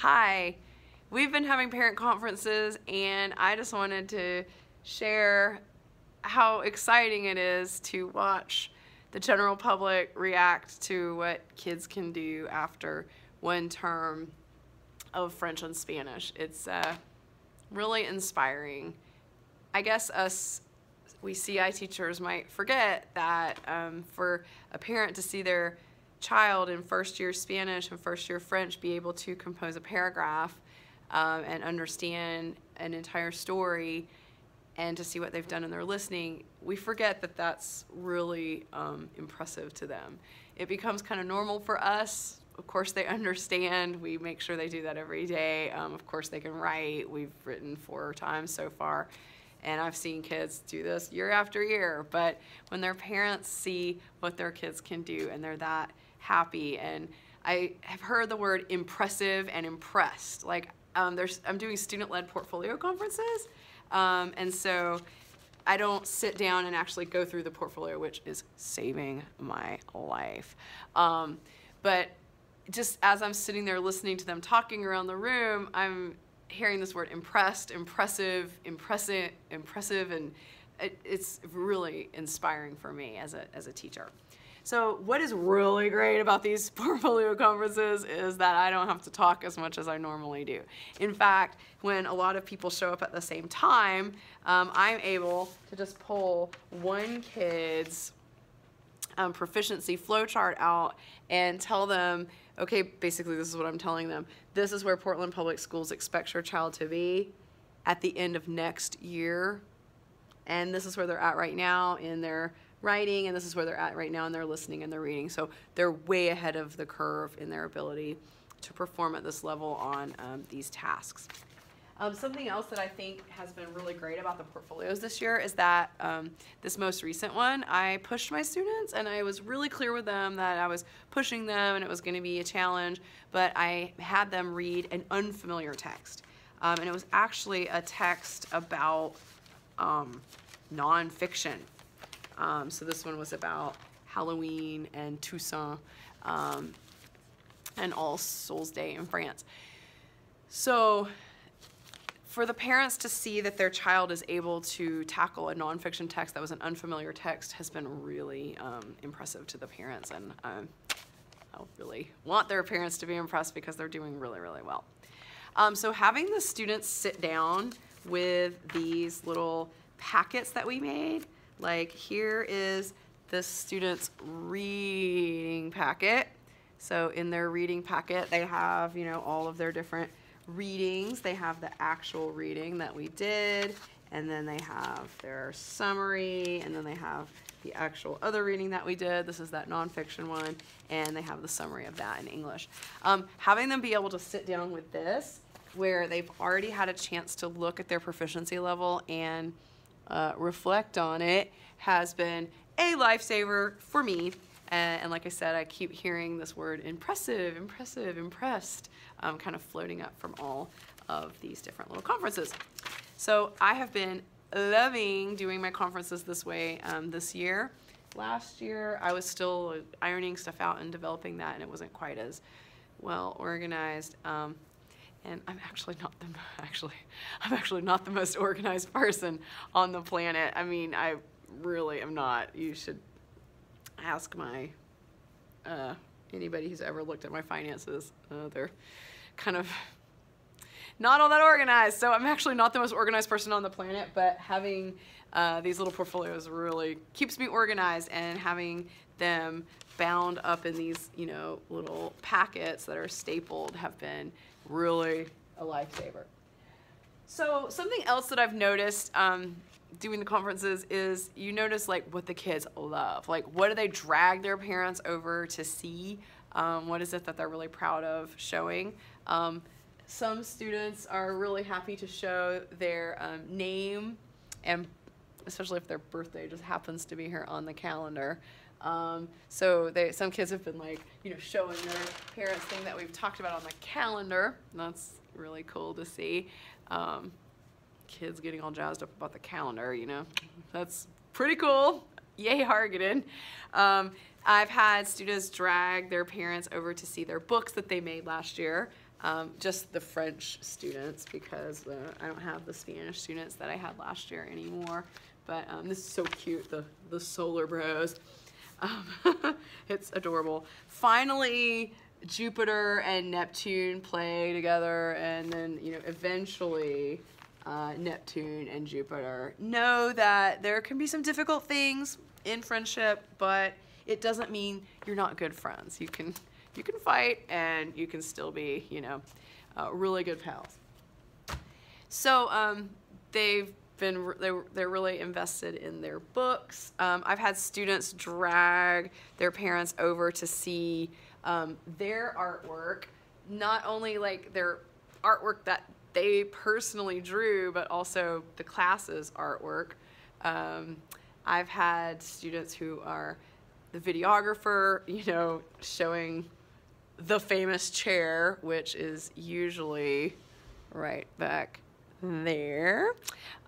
Hi, we've been having parent conferences and I just wanted to share how exciting it is to watch the general public react to what kids can do after one term of French and Spanish. It's really inspiring. I guess we CI teachers might forget that for a parent to see their child in first year Spanish and first year French be able to compose a paragraph and understand an entire story and to see what they've done in their listening, we forget that that's really impressive to them. It becomes kind of normal for us. Of course they understand. We make sure they do that every day. Of course they can write. We've written 4 times so far. And I've seen kids do this year after year. But when their parents see what their kids can do and they're that happy, and I have heard the word impressive and impressed. Like I'm doing student-led portfolio conferences. And so I don't sit down and actually go through the portfolio, which is saving my life. But just as I'm sitting there listening to them talking around the room, I'm hearing this word impressed, impressive, and it's really inspiring for me as a teacher. So what is really great about these portfolio conferences is that I don't have to talk as much as I normally do. In fact, when a lot of people show up at the same time, I'm able to just pull one kid's proficiency flowchart out and tell them, okay, basically this is what I'm telling them. This is where Portland Public Schools expects your child to be at the end of next year. And this is where they're at right now in their writing, and this is where they're at right now in their listening and their reading. So they're way ahead of the curve in their ability to perform at this level on these tasks. Something else that I think has been really great about the portfolios this year is that this most recent one, I pushed my students and I was really clear with them that I was pushing them and it was going to be a challenge, but I had them read an unfamiliar text. And it was actually a text about nonfiction. So this one was about Halloween and Toussaint and All Souls Day in France. So for the parents to see that their child is able to tackle a nonfiction text that was an unfamiliar text has been really impressive to the parents, and I really want their parents to be impressed because they're doing really, really well. So having the students sit down with these little packets that we made, like here is the student's reading packet. So in their reading packet, they have, you know, all of their different readings. They have the actual reading that we did, and then they have their summary, and then they have the actual other reading that we did. This is that nonfiction one, and they have the summary of that in English. Having them be able to sit down with this, where they've already had a chance to look at their proficiency level and reflect on it, has been a lifesaver for me. And like I said, I keep hearing this word impressive, impressive, impressed, kind of floating up from all of these different little conferences. So I have been loving doing my conferences this way this year. Last year, I was still ironing stuff out and developing that, and it wasn't quite as well organized. And I'm actually not the most organized person on the planet. I mean, I really am not. You should ask my anybody who's ever looked at my finances. They're kind of not all that organized. So I'm actually not the most organized person on the planet, but having these little portfolios really keeps me organized, and having them bound up in these, you know, little packets that are stapled have been really a lifesaver. So something else that I've noticed doing the conferences is you notice like what the kids love. Like, what do they drag their parents over to see? What is it that they're really proud of showing? Some students are really happy to show their name, and especially if their birthday just happens to be here on the calendar. So some kids have been like, you know, showing their parents thing that we've talked about on the calendar. That's really cool to see. Kids getting all jazzed up about the calendar, you know, that's pretty cool. Yay, Hargadon. I've had students drag their parents over to see their books that they made last year. just the French students, because I don't have the Spanish students that I had last year anymore. But this is so cute, the Solar Bros. It's adorable. Finally, Jupiter and Neptune play together, and then, you know, eventually Neptune and Jupiter. Know that there can be some difficult things in friendship, but it doesn't mean you're not good friends. You can fight, and you can still be, you know, really good pals. So they're really invested in their books. I've had students drag their parents over to see their artwork, not only like their artwork that they personally drew, but also the class's artwork. I've had students who are the videographer, you know, showing the famous chair, which is usually right back there.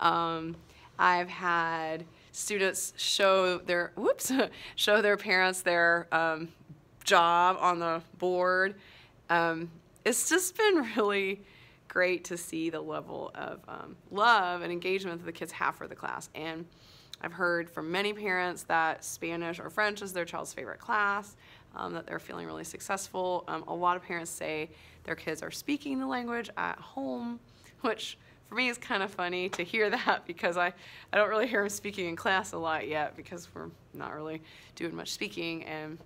I've had students show their show their parents their job on the board. It's just been really great to see the level of love and engagement that the kids have for the class. And I've heard from many parents that Spanish or French is their child's favorite class, that they're feeling really successful. A lot of parents say their kids are speaking the language at home, which for me is kind of funny to hear that, because I don't really hear them speaking in class a lot yet, because we're not really doing much speaking, and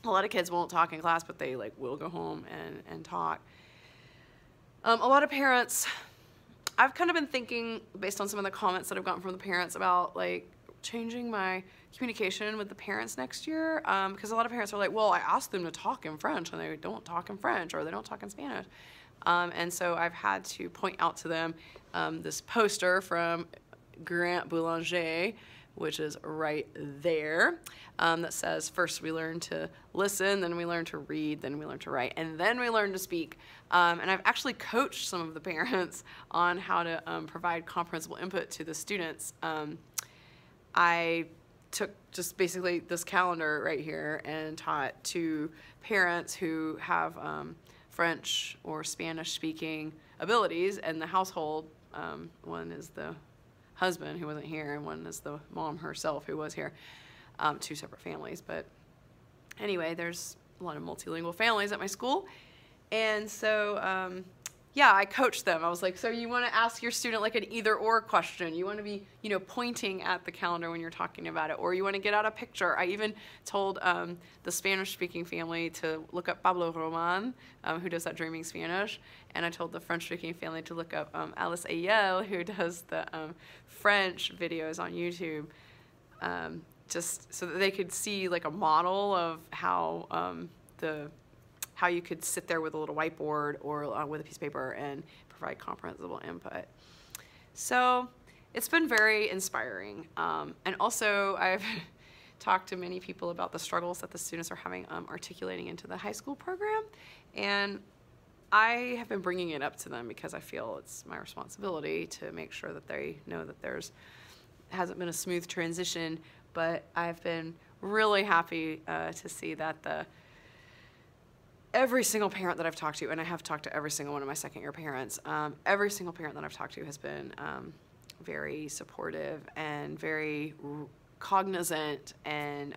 a lot of kids won't talk in class, but they like will go home and talk. A lot of parents, I've kind of been thinking, based on some of the comments that I've gotten from the parents, about like changing my communication with the parents next year, because a lot of parents are like, well, I asked them to talk in French and they don't talk in French, or they don't talk in Spanish. And so I've had to point out to them this poster from Grant Boulanger, which is right there, that says, first we learn to listen, then we learn to read, then we learn to write, and then we learn to speak. And I've actually coached some of the parents on how to provide comprehensible input to the students. I took just basically this calendar right here and taught to parents who have French or Spanish speaking abilities in the household. One is the husband who wasn't here, and one is the mom herself who was here. Two separate families, but anyway, there's a lot of multilingual families at my school, and so yeah, I coached them. I was like, so you want to ask your student like an either-or question. You want to be, you know, pointing at the calendar when you're talking about it, or you want to get out a picture. I even told the Spanish-speaking family to look up Pablo Roman, who does that Dreaming Spanish, and I told the French-speaking family to look up Alice Ayel, who does the French videos on YouTube, just so that they could see like a model of how how you could sit there with a little whiteboard or with a piece of paper and provide comprehensible input. So it's been very inspiring. And also I've talked to many people about the struggles that the students are having articulating into the high school program. And I have been bringing it up to them because I feel it's my responsibility to make sure that they know that hasn't been a smooth transition, but I've been really happy to see that every single parent that I've talked to, and I have talked to every single one of my second-year parents, every single parent that I've talked to has been very supportive and very cognizant and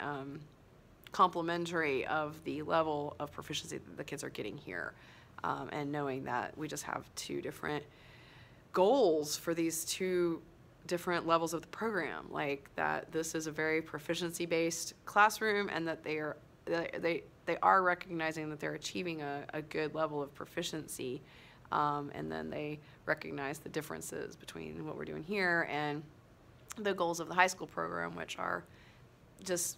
complimentary of the level of proficiency that the kids are getting here, and knowing that we just have two different goals for these two different levels of the program, like that this is a very proficiency-based classroom, and that they are recognizing that they're achieving a good level of proficiency, and then they recognize the differences between what we're doing here and the goals of the high school program, which are just,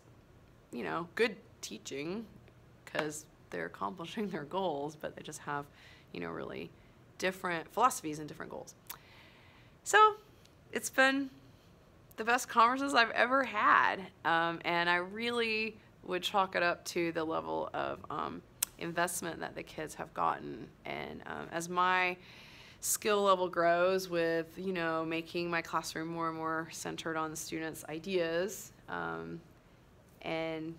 you know, good teaching because they're accomplishing their goals, but they just have, you know, really different philosophies and different goals. So it's been the best conferences I've ever had, and I really would chalk it up to the level of investment that the kids have gotten. And as my skill level grows with, you know, making my classroom more and more centered on the students' ideas, and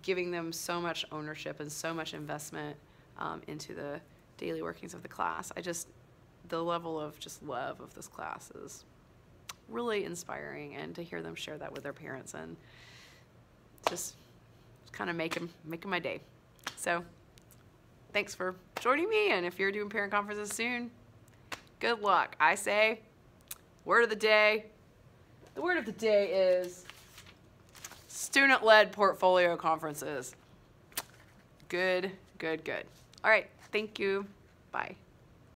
giving them so much ownership and so much investment into the daily workings of the class. The level of just love of this class is really inspiring, and to hear them share that with their parents and just kind of making my day. So thanks for joining me, and if you're doing parent conferences soon, good luck. I say, word of the day. The word of the day is student-led portfolio conferences. Good, good, good. All right, thank you. Bye.